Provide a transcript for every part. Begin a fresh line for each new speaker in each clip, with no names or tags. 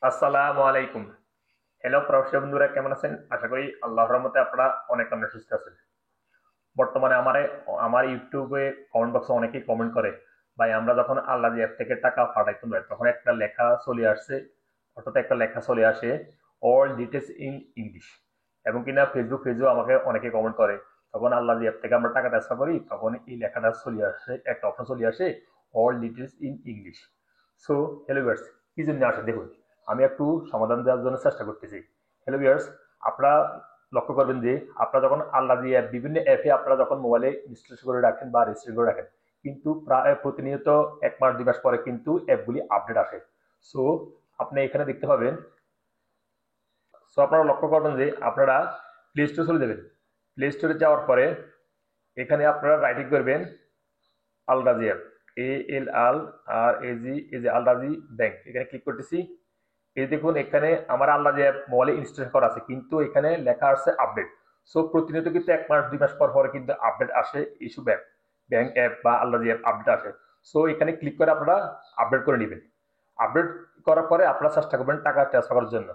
আসসালামু আলাইকুম। হ্যালো প্রবাসী বন্ধুরা, কেমন আছেন? আশা করি আল্লাহর রহমতে আপনারা অনেক অনেক সুস্থ আছেন। বর্তমানে আমার ইউটিউবে কমেন্ট বক্সে অনেকেই কমেন্ট করে, ভাই আমরা যখন আল্লাহ অ্যাপ থেকে টাকা পাঠাইতাম তখন একটা লেখা চলে আসছে, অর্থাৎ একটা লেখা চলে আসে অল ডিটেলস ইন ইংলিশ। এবং কিনা ফেসবুক পেজেও আমাকে অনেকে কমেন্ট করে, তখন আল্লাহ অ্যাপ থেকে আমরা টাকা ট্রান্সফার করি তখন এই লেখাটা চলে আসে, একটা অপশন চলে আসে all details in English. So hello viewers, কি জন্য আসে দেখুন, আমি একটু সমাধান দেওয়ার জন্য চেষ্টা করতেছি। হ্যালো ভিউয়ার্স, আপনারা লক্ষ্য করবেন যে আপনারা যখন আল্লাহ দিয়ে বিভিন্ন অ্যাপে আপনারা যখন মোবাইলে ইনস্টল করে রাখেন বা রেজিস্টার করে রাখেন, কিন্তু প্রায় প্রতিনিয়ত 1 মাস 2 মাস পরে কিন্তু অ্যাপগুলি আপডেট আসে। সো আপনি এখানে দেখতে পাবেন, সো আপনারা লক্ষ্য করবেন যে আপনারা প্লে স্টোরে চলে যাবেন। প্লে স্টোরে যাওয়ার পরে এখানে আপনারা রাইটিং করবেন আলরাজি অ্যাপ, ALRAG, এই যে আলরাজি ব্যাংক, এখানে ক্লিক করতেছি। এই দেখুন এখানে আমার আল্লাহ অ্যাপ মোবাইলে ইনস্টল করা আছে, কিন্তু এখানে লেখা আছে আপডেট। সো প্রতিনিয়ত কিন্তু 1 মাস 2 মাস পর পরে কিন্তু আপডেট আসে, ইস্যু ব্যাংক ব্যাংক অ্যাপ বা আল্লাহ অ্যাপ আপডেট আসে। সো এখানে ক্লিক করে আপনারা আপডেট করে নেবেন। আপডেট করার পরে আপনারা চেষ্টা করবেন টাকা ট্রান্সফার করার জন্য।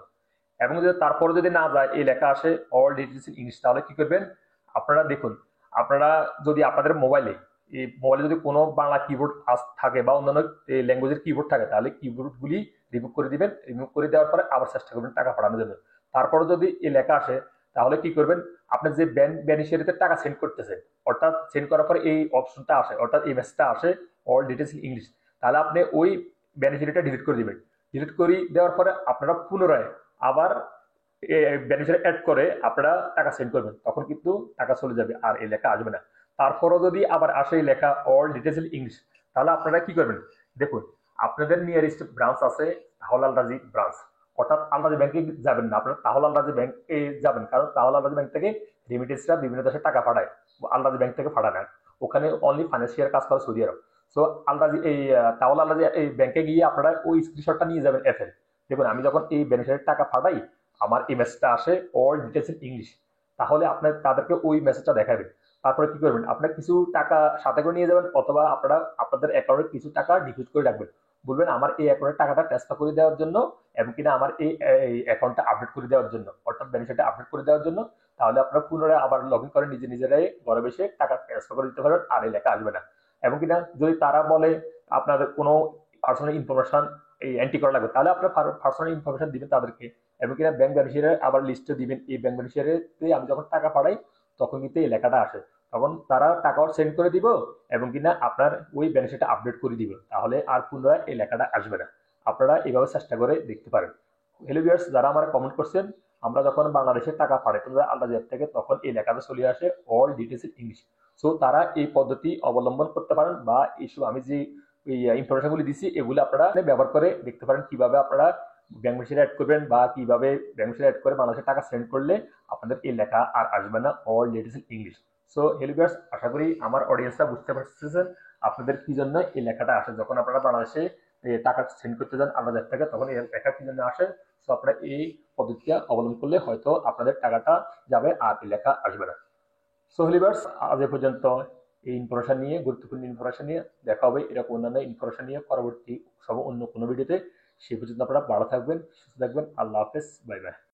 এবং যদি তারপরে যদি না যায়, এই লেখা আসে অল ডিটেলস ইন ইংলিশ, তাহলে কি করবেন আপনারা দেখুন, আপনারা যদি আপনাদের মোবাইলে, এই মোবাইলে যদি কোনো বাংলা কিবোর্ড থাকে বা অন্যান্য ল্যাঙ্গুয়েজের কিবোর্ড থাকে, তাহলে কিবোর্ডগুলি রিমুভ করে দিবেন। রিমুভ করে দেওয়ার পরে আবার চেষ্টা করবেন টাকা পাঠানোর জন্য। তারপরে যদি এই লেখা আসে, তাহলে কি করবেন, আপনি যে বেনিফিশিয়ারিতে টাকা সেন্ড করতেছেন, অর্থাৎ সেন্ড করার পরে এই অপশনটা আসে, অর্থাৎ এই মেসেজটা আসে অল ডিটেলস ইন ইংলিশ, তাহলে আপনি ওই বেনিফিশিয়ারিটা ডিলিট করে দিবেন। ডিলিট করে দেওয়ার পরে আপনারা পুনরায় আবার বেনিফিশিয়ারি অ্যাড করে আপনারা টাকা সেন্ড করবেন, তখন কিন্তু টাকা চলে যাবে আর এই লেখা আসবে না। তারপরও যদি আবার আসে এই লেখা অল ডিটেলস ইন ইংলিশ, তাহলে আপনারা কি করবেন দেখুন, আপনাদের নিয়ারেস্ট ব্রাঞ্চ আছে তাহলে আলরাজি ব্রাঞ্চ, অর্থাৎ আলরাজি ব্যাংকে যাবেন না, আপনারা তাহলে আলরাজি ব্যাংকে যাবেন, কারণ তাহলে আলরাজি ব্যাংক থেকে রেমিটেন্সরা বিভিন্ন দেশে টাকা পাঠায়, আলরাজি ব্যাংক থেকে পাঠায় না। ওখানে অনলি ফাইন্যান্সিয়াল কাজ করে সৌদি আরব। সো আলরাজি এই তাহলে আলরাজি এই ব্যাংকে গিয়ে আপনারা ওই স্ক্রিনশটটা নিয়ে যাবেন এফএল। দেখুন আমি যখন এই বেনিফিটের টাকা পাঠাই, আমার এই মেসেজটা আসে অল ডিটেলস ইন ইংলিশ, তাহলে আপনার তাদেরকে ওই মেসেজটা দেখাবেন। তারপরে কি করবেন, আপনার কিছু টাকা সাথে করে নিয়ে যাবেন, অথবা আপনারা আপনাদের অ্যাকাউন্টে কিছু টাকা ডিপোজিট করে রাখবেন। বলবেন আমার এই অ্যাকাউন্টের টাকাটা ট্রান্সফার করে দেওয়ার জন্য, এবং কিনা আমার এই অ্যাকাউন্টটা আপডেট করে দেওয়ার জন্য, অর্থাৎ বেনিফিটটা আপডেট করে দেওয়ার জন্য। তাহলে আপনারা পুনরায় আবার লগ ইন করে নিজেরাই ঘরে বসে টাকা ট্রান্সফার করে দিতে পারবেন, আর এই লেখা আসবে না। এবং কিনা যদি তারা বলে আপনাদের কোনো পার্সোনাল ইনফরমেশন এই এন্ট্রি করা লাগবে, তাহলে আপনার পার্সোনাল ইনফরমেশন দিবেন তাদেরকে। এবং কিনা ব্যাংক বেনিফিশিয়ারি আবার লিস্টে দিবেন, এই ব্যাংক বেনিফিশিয়ারিতে আমি যখন টাকা পাঠাই তখন কিন্তু এই লেখাটা আসে, তখন তারা টাকাও সেন্ড করে দিব, এবং কিনা আপনার ওই বেনিফিটটা আপডেট করে দিবে, তাহলে আর পুনরায় এই লেখাটা আসবে না। আপনারা এইভাবে চেষ্টা করে দেখতে পারেন। হ্যালো ভিউয়ার্স, যারা আমার কমেন্ট করছেন, আমরা যখন বাংলাদেশে টাকা পাঠাই আলাদা অ্যাপ থেকে, তখন এই লেখাটা চলে আসে all details in English. So তারা এই পদ্ধতি অবলম্বন করতে পারেন, বা এইসব আমি যে ইনফরমেশন গুলি দিচ্ছি এগুলো আপনারা ব্যবহার করে দেখতে পারেন কিভাবে আপনারা ব্যাংক মেশিনে অ্যাড করবেন, বা কিভাবে ব্যাংক মেশিনে অ্যাড করে বাংলাদেশে টাকা সেন্ড করলে আপনাদের এই লেখা আর আসবে না all details in English. So hello viewers, আশা করি আমার অডিয়েন্সরা বুঝতে পারতেছেন আপনাদের কি জন্য এই লেখাটা আসে, যখন আপনারা বাংলাদেশে টাকা সেন্ড করতে যান আলাদা থেকে, তখন এই লেখা কি জন্য আসে। সো আপনারা এই পদ্ধতিটা অবলম্বন করলে হয়তো আপনাদের টাকাটা যাবে আর এই লেখা আসবে না। সো হলিভার্স, আজ এ পর্যন্ত এই ইনফরমেশন নিয়ে, গুরুত্বপূর্ণ ইনফরমেশন নিয়ে দেখা হবে এরকম অন্যান্য ইনফরমেশন নিয়ে পরবর্তী সব অন্য কোনো ভিডিওতে। সেই পর্যন্ত আপনারা ভালো থাকবেন, সুস্থ থাকবেন। আল্লাহ হাফেজ, বাই বাই।